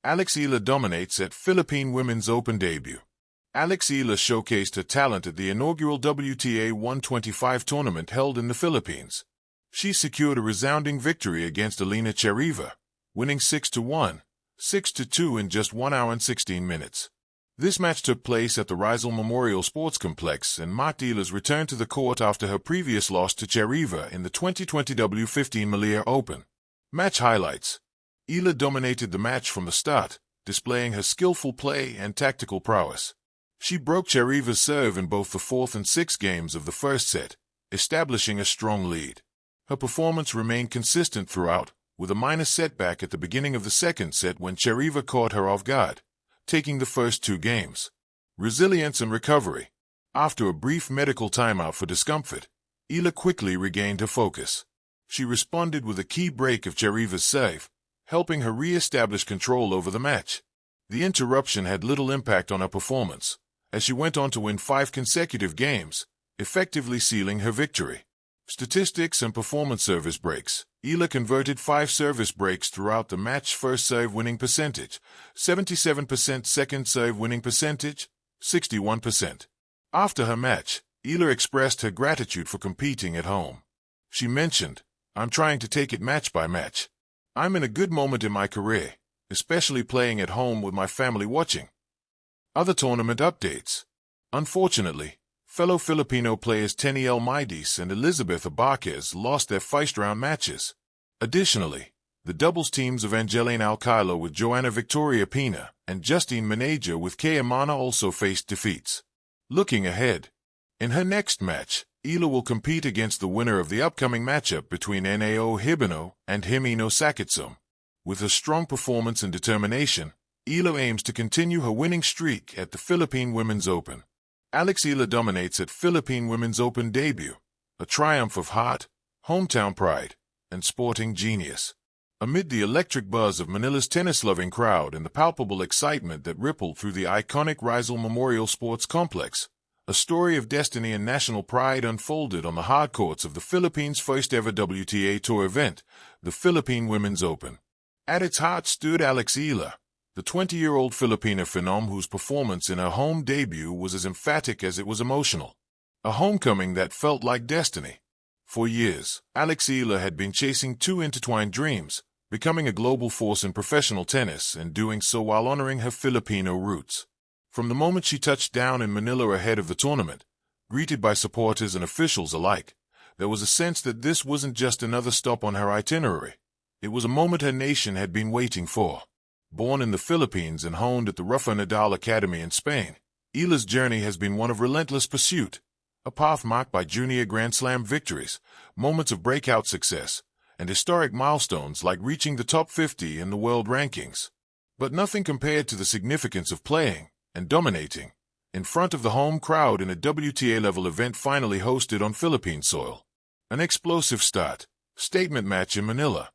Eala dominates at Philippine Women's Open debut. Eala showcased her talent at the inaugural WTA 125 tournament held in the Philippines. She secured a resounding victory against Eala, winning 6-1, 6-2 in just 1 hour and 16 minutes. This match took place at the Rizal Memorial Sports Complex and marked Eala's return to the court after her previous loss to Cheriva in the 2020 W15 Malaya Open. Match highlights. Eala dominated the match from the start, displaying her skillful play and tactical prowess. She broke Cheriva's serve in both the fourth and sixth games of the first set, establishing a strong lead. Her performance remained consistent throughout, with a minor setback at the beginning of the second set when Cheriva caught her off guard, taking the first 2 games. Resilience and recovery. After a brief medical timeout for discomfort, Eala quickly regained her focus. She responded with a key break of Cheriva's serve, helping her re-establish control over the match. The interruption had little impact on her performance, as she went on to win 5 consecutive games, effectively sealing her victory. Statistics and performance service breaks. Eala converted 5 service breaks throughout the match. First serve winning percentage, 77%. Second serve winning percentage, 61%. After her match, Eala expressed her gratitude for competing at home. She mentioned, "I'm trying to take it match by match. I'm in a good moment in my career, especially playing at home with my family watching." Other tournament updates. Unfortunately, fellow Filipino players Teniel Midis and Elizabeth Abaquez lost their first-round matches. Additionally, the doubles teams of Angeline Alcala with Joanna Victoria Pina and Justine Meneja with Kay Amana also faced defeats. Looking ahead, in her next match, Eala will compete against the winner of the upcoming matchup between Nao Hibino and Himino Sakitsum. With a strong performance and determination, Eala aims to continue her winning streak at the Philippine Women's Open. Eala dominates at Philippine Women's Open debut, a triumph of heart, hometown pride, and sporting genius. Amid the electric buzz of Manila's tennis-loving crowd and the palpable excitement that rippled through the iconic Rizal Memorial Sports Complex, a story of destiny and national pride unfolded on the hard courts of the Philippines' first-ever WTA Tour event, the Philippine Women's Open. At its heart stood Eala, the 20-year-old Filipina phenom whose performance in her home debut was as emphatic as it was emotional. A homecoming that felt like destiny. For years, Eala had been chasing 2 intertwined dreams, becoming a global force in professional tennis and doing so while honoring her Filipino roots. From the moment she touched down in Manila ahead of the tournament, greeted by supporters and officials alike, there was a sense that this wasn't just another stop on her itinerary. It was a moment her nation had been waiting for. Born in the Philippines and honed at the Rafa Nadal Academy in Spain, Eala's journey has been one of relentless pursuit, a path marked by junior Grand Slam victories, moments of breakout success, and historic milestones like reaching the top 50 in the world rankings. But nothing compared to the significance of playing and dominating in front of the home crowd in a WTA-level event finally hosted on Philippine soil. An explosive start, statement match in Manila.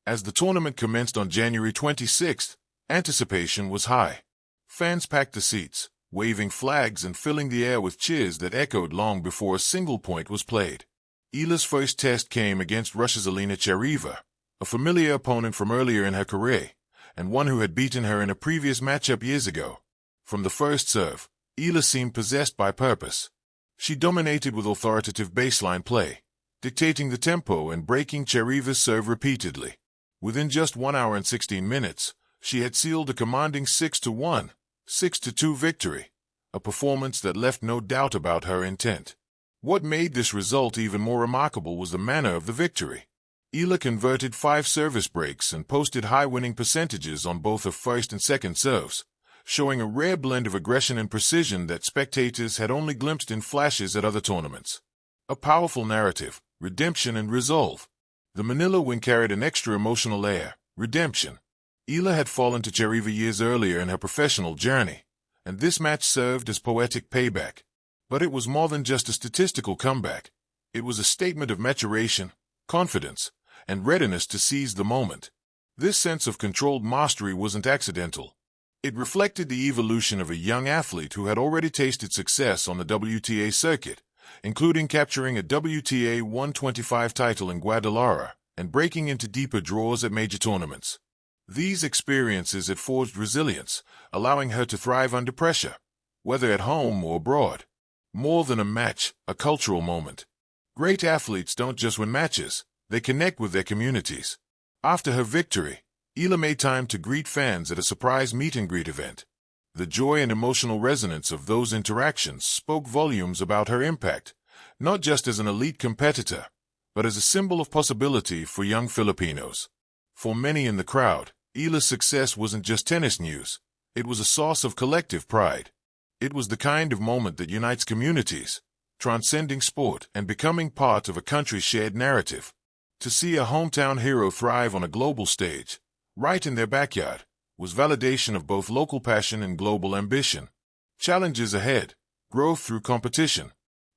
As the tournament commenced on January 26th, anticipation was high. Fans packed the seats, waving flags and filling the air with cheers that echoed long before a single point was played. Eala's first test came against Russia's Elena Cheriva, a familiar opponent from earlier in her career, and one who had beaten her in a previous matchup years ago. From the first serve, Eala seemed possessed by purpose. She dominated with authoritative baseline play, dictating the tempo and breaking Cheriva's serve repeatedly. Within just 1 hour and 16 minutes, she had sealed a commanding 6-1, 6-2 victory, a performance that left no doubt about her intent. What made this result even more remarkable was the manner of the victory. Eala converted 5 service breaks and posted high winning percentages on both her first and second serves, showing a rare blend of aggression and precision that spectators had only glimpsed in flashes at other tournaments. A powerful narrative, redemption and resolve. The Manila win carried an extra emotional layer, redemption. Eala had fallen to Cheriva years earlier in her professional journey, and this match served as poetic payback. But it was more than just a statistical comeback. It was a statement of maturation, confidence, and readiness to seize the moment. This sense of controlled mastery wasn't accidental. It reflected the evolution of a young athlete who had already tasted success on the WTA circuit, including capturing a WTA 125 title in Guadalajara and breaking into deeper draws at major tournaments. These experiences had forged resilience, allowing her to thrive under pressure, whether at home or abroad. More than a match, a cultural moment. Great athletes don't just win matches, they connect with their communities. After her victory, Eala made time to greet fans at a surprise meet-and-greet event. The joy and emotional resonance of those interactions spoke volumes about her impact, not just as an elite competitor, but as a symbol of possibility for young Filipinos. For many in the crowd, Eala's success wasn't just tennis news, it was a source of collective pride. It was the kind of moment that unites communities, transcending sport and becoming part of a country's shared narrative. To see a hometown hero thrive on a global stage, right in their backyard, was validation of both local passion and global ambition. Challenges ahead, growth through competition.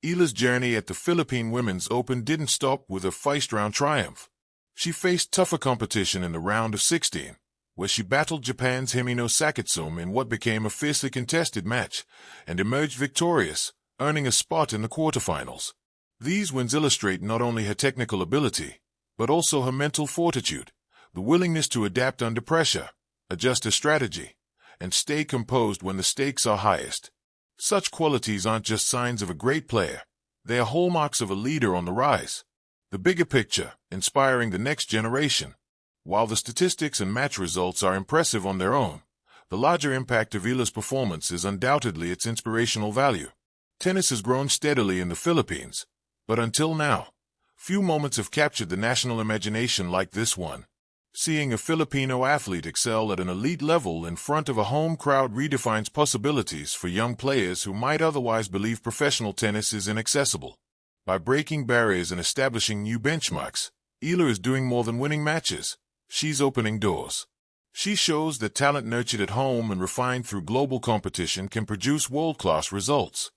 Eala's journey at the Philippine Women's Open didn't stop with a first-round triumph. She faced tougher competition in the round of 16, where she battled Japan's Himino Sakitsum in what became a fiercely contested match, and emerged victorious, earning a spot in the quarterfinals. These wins illustrate not only her technical ability, but also her mental fortitude, the willingness to adapt under pressure, adjust her strategy, and stay composed when the stakes are highest. Such qualities aren't just signs of a great player, they are hallmarks of a leader on the rise. The bigger picture, inspiring the next generation. While the statistics and match results are impressive on their own, the larger impact of Eala's performance is undoubtedly its inspirational value. Tennis has grown steadily in the Philippines, but until now, few moments have captured the national imagination like this one. Seeing a Filipino athlete excel at an elite level in front of a home crowd redefines possibilities for young players who might otherwise believe professional tennis is inaccessible. By breaking barriers and establishing new benchmarks, Eala is doing more than winning matches. She's opening doors. She shows that talent nurtured at home and refined through global competition can produce world-class results.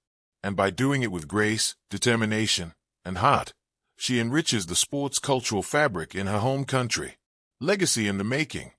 And by doing it with grace, determination, and heart, she enriches the sport's cultural fabric in her home country. Legacy in the making.